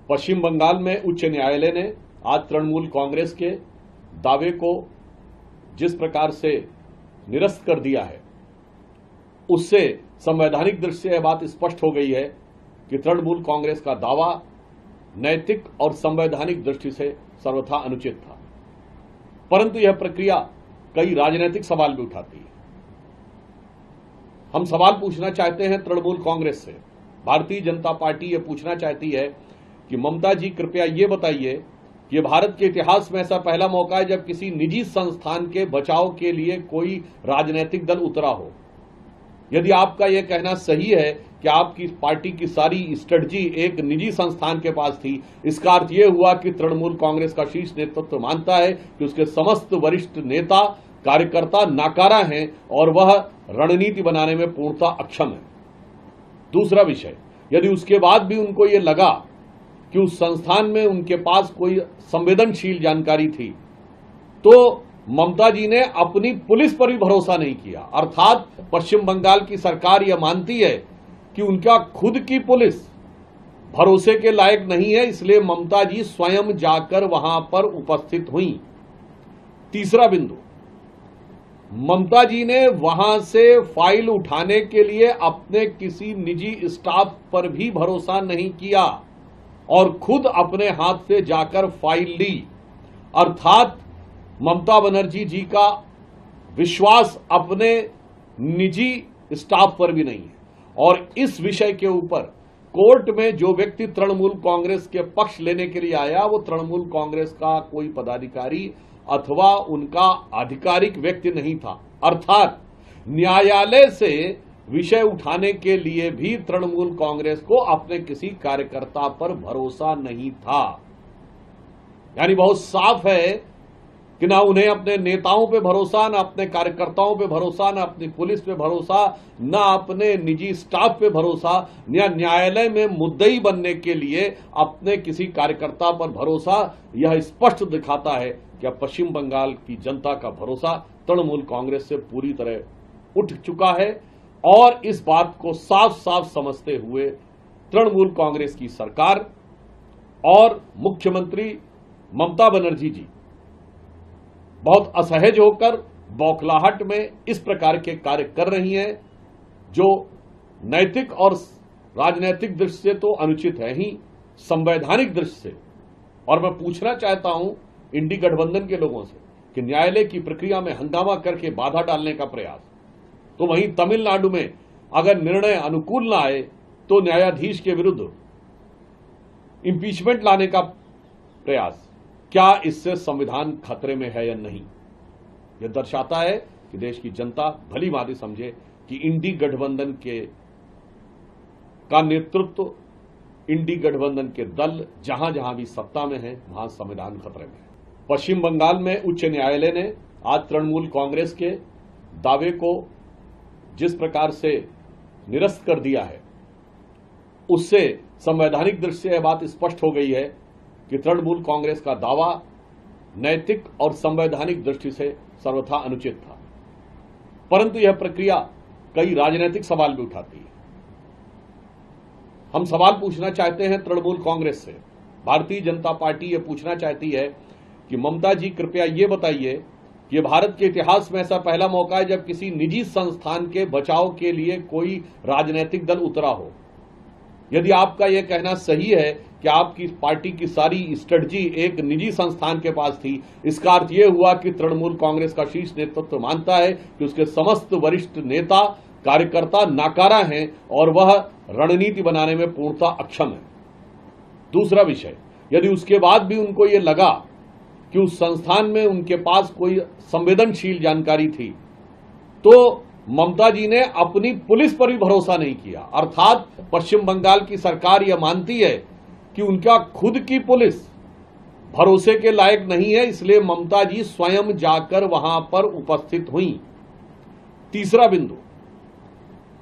पश्चिम बंगाल में उच्च न्यायालय ने आज तृणमूल कांग्रेस के दावे को जिस प्रकार से निरस्त कर दिया है, उससे संवैधानिक दृष्टि से यह बात स्पष्ट हो गई है कि तृणमूल कांग्रेस का दावा नैतिक और संवैधानिक दृष्टि से सर्वथा अनुचित था। परंतु यह प्रक्रिया कई राजनीतिक सवाल भी उठाती है। हम सवाल पूछना चाहते हैं तृणमूल कांग्रेस से। भारतीय जनता पार्टी यह पूछना चाहती है कि ममता जी, कृपया ये बताइए कि भारत के इतिहास में ऐसा पहला मौका है जब किसी निजी संस्थान के बचाव के लिए कोई राजनीतिक दल उतरा हो। यदि आपका यह कहना सही है कि आपकी पार्टी की सारी स्ट्रेटजी एक निजी संस्थान के पास थी, इसका अर्थ यह हुआ कि तृणमूल कांग्रेस का शीर्ष नेतृत्व मानता है कि उसके समस्त वरिष्ठ नेता कार्यकर्ता नाकारा हैं और वह रणनीति बनाने में पूर्णतः अक्षम है। दूसरा विषय, यदि उसके बाद भी उनको यह लगा कि उस संस्थान में उनके पास कोई संवेदनशील जानकारी थी, तो ममता जी ने अपनी पुलिस पर भी भरोसा नहीं किया। अर्थात पश्चिम बंगाल की सरकार यह मानती है कि उनका खुद की पुलिस भरोसे के लायक नहीं है, इसलिए ममता जी स्वयं जाकर वहां पर उपस्थित हुई। तीसरा बिंदु, ममता जी ने वहां से फाइल उठाने के लिए अपने किसी निजी स्टाफ पर भी भरोसा नहीं किया और खुद अपने हाथ से जाकर फाइल ली। अर्थात ममता बनर्जी जी का विश्वास अपने निजी स्टाफ पर भी नहीं है। और इस विषय के ऊपर कोर्ट में जो व्यक्ति तृणमूल कांग्रेस के पक्ष लेने के लिए आया, वो तृणमूल कांग्रेस का कोई पदाधिकारी अथवा उनका आधिकारिक व्यक्ति नहीं था। अर्थात न्यायालय से विषय उठाने के लिए भी तृणमूल कांग्रेस को अपने किसी कार्यकर्ता पर भरोसा नहीं था। यानी बहुत साफ है कि ना उन्हें अपने नेताओं पे भरोसा, ना अपने कार्यकर्ताओं पे भरोसा, ना अपनी पुलिस पे भरोसा, ना अपने निजी स्टाफ पे भरोसा, या न्यायालय में मुद्दई बनने के लिए अपने किसी कार्यकर्ता पर भरोसा। यह स्पष्ट दिखाता है कि अब पश्चिम बंगाल की जनता का भरोसा तृणमूल कांग्रेस से पूरी तरह उठ चुका है। और इस बात को साफ साफ समझते हुए तृणमूल कांग्रेस की सरकार और मुख्यमंत्री ममता बनर्जी जी बहुत असहज होकर बौखलाहट में इस प्रकार के कार्य कर रही हैं, जो नैतिक और राजनीतिक दृष्टि से तो अनुचित है ही, संवैधानिक दृष्टि से। और मैं पूछना चाहता हूं इंडी गठबंधन के लोगों से कि न्यायालय की प्रक्रिया में हंगामा करके बाधा डालने का प्रयास, तो वहीं तमिलनाडु में अगर निर्णय अनुकूल न आए तो न्यायाधीश के विरुद्ध इंपीचमेंट लाने का प्रयास, क्या इससे संविधान खतरे में है या नहीं? यह दर्शाता है कि देश की जनता भली भांति समझे कि इंडी गठबंधन का नेतृत्व, इंडी गठबंधन के दल जहां जहां भी सत्ता में है, वहां संविधान खतरे में है। पश्चिम बंगाल में उच्च न्यायालय ने आज तृणमूल कांग्रेस के दावे को जिस प्रकार से निरस्त कर दिया है, उससे संवैधानिक दृष्टि से यह बात स्पष्ट हो गई है कि तृणमूल कांग्रेस का दावा नैतिक और संवैधानिक दृष्टि से सर्वथा अनुचित था। परंतु यह प्रक्रिया कई राजनीतिक सवाल भी उठाती है। हम सवाल पूछना चाहते हैं तृणमूल कांग्रेस से। भारतीय जनता पार्टी यह पूछना चाहती है कि ममता जी, कृपया ये बताइए कि भारत के इतिहास में ऐसा पहला मौका है जब किसी निजी संस्थान के बचाव के लिए कोई राजनीतिक दल उतरा हो। यदि आपका यह कहना सही है कि आपकी पार्टी की सारी स्ट्रेटजी एक निजी संस्थान के पास थी, इसका अर्थ यह हुआ कि तृणमूल कांग्रेस का शीर्ष नेतृत्व मानता है कि उसके समस्त वरिष्ठ नेता कार्यकर्ता नाकारा हैं और वह रणनीति बनाने में पूर्णतः अक्षम है। दूसरा विषय, यदि उसके बाद भी उनको यह लगा कि उस संस्थान में उनके पास कोई संवेदनशील जानकारी थी, तो ममता जी ने अपनी पुलिस पर भी भरोसा नहीं किया। अर्थात पश्चिम बंगाल की सरकार यह मानती है कि उनका खुद की पुलिस भरोसे के लायक नहीं है, इसलिए ममता जी स्वयं जाकर वहां पर उपस्थित हुई। तीसरा बिंदु,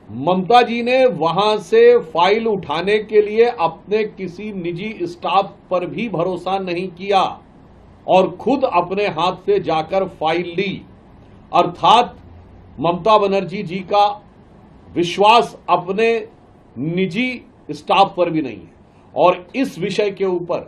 ममता जी ने वहां से फाइल उठाने के लिए अपने किसी निजी स्टाफ पर भी भरोसा नहीं किया और खुद अपने हाथ से जाकर फाइल ली। अर्थात ममता बनर्जी जी का विश्वास अपने निजी स्टाफ पर भी नहीं है। और इस विषय के ऊपर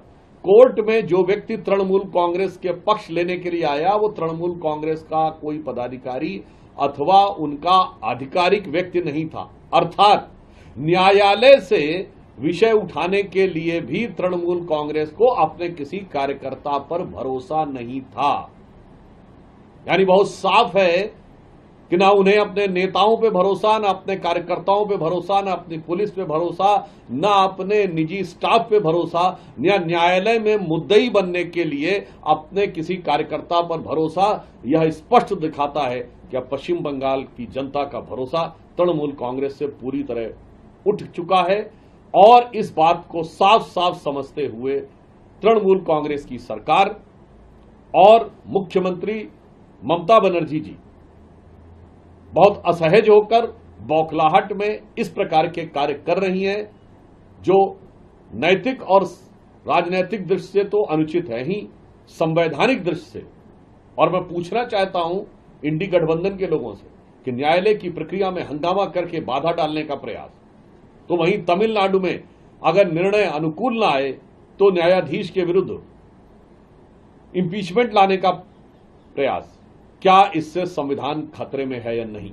कोर्ट में जो व्यक्ति तृणमूल कांग्रेस के पक्ष लेने के लिए आया वो तृणमूल कांग्रेस का कोई पदाधिकारी अथवा उनका आधिकारिक व्यक्ति नहीं था। अर्थात न्यायालय से विषय उठाने के लिए भी तृणमूल कांग्रेस को अपने किसी कार्यकर्ता पर भरोसा नहीं था। यानी बहुत साफ है कि ना उन्हें अपने नेताओं पे भरोसा, ना अपने कार्यकर्ताओं पे भरोसा, ना अपनी पुलिस पे भरोसा, ना अपने निजी स्टाफ पे भरोसा, या न्यायालय में मुद्दई बनने के लिए अपने किसी कार्यकर्ता पर भरोसा। यह स्पष्ट दिखाता है कि अब पश्चिम बंगाल की जनता का भरोसा तृणमूल कांग्रेस से पूरी तरह उठ चुका है। और इस बात को साफ साफ समझते हुए तृणमूल कांग्रेस की सरकार और मुख्यमंत्री ममता बनर्जी जी बहुत असहज होकर बौखलाहट में इस प्रकार के कार्य कर रही हैं जो नैतिक और राजनीतिक दृष्टि से तो अनुचित है ही, संवैधानिक दृष्टि से। और मैं पूछना चाहता हूं इंडी गठबंधन के लोगों से कि न्यायालय की प्रक्रिया में हंगामा करके बाधा डालने का प्रयास, तो वहीं तमिलनाडु में अगर निर्णय अनुकूल न आए तो न्यायाधीश के विरुद्ध इंपीचमेंट लाने का प्रयास, क्या इससे संविधान खतरे में है या नहीं?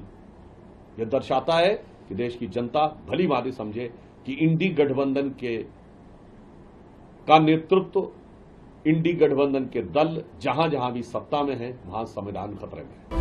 यह दर्शाता है कि देश की जनता भली भांति समझे कि इंडी गठबंधन का नेतृत्व, इंडी गठबंधन के दल जहां जहां भी सत्ता में है वहां संविधान खतरे में है।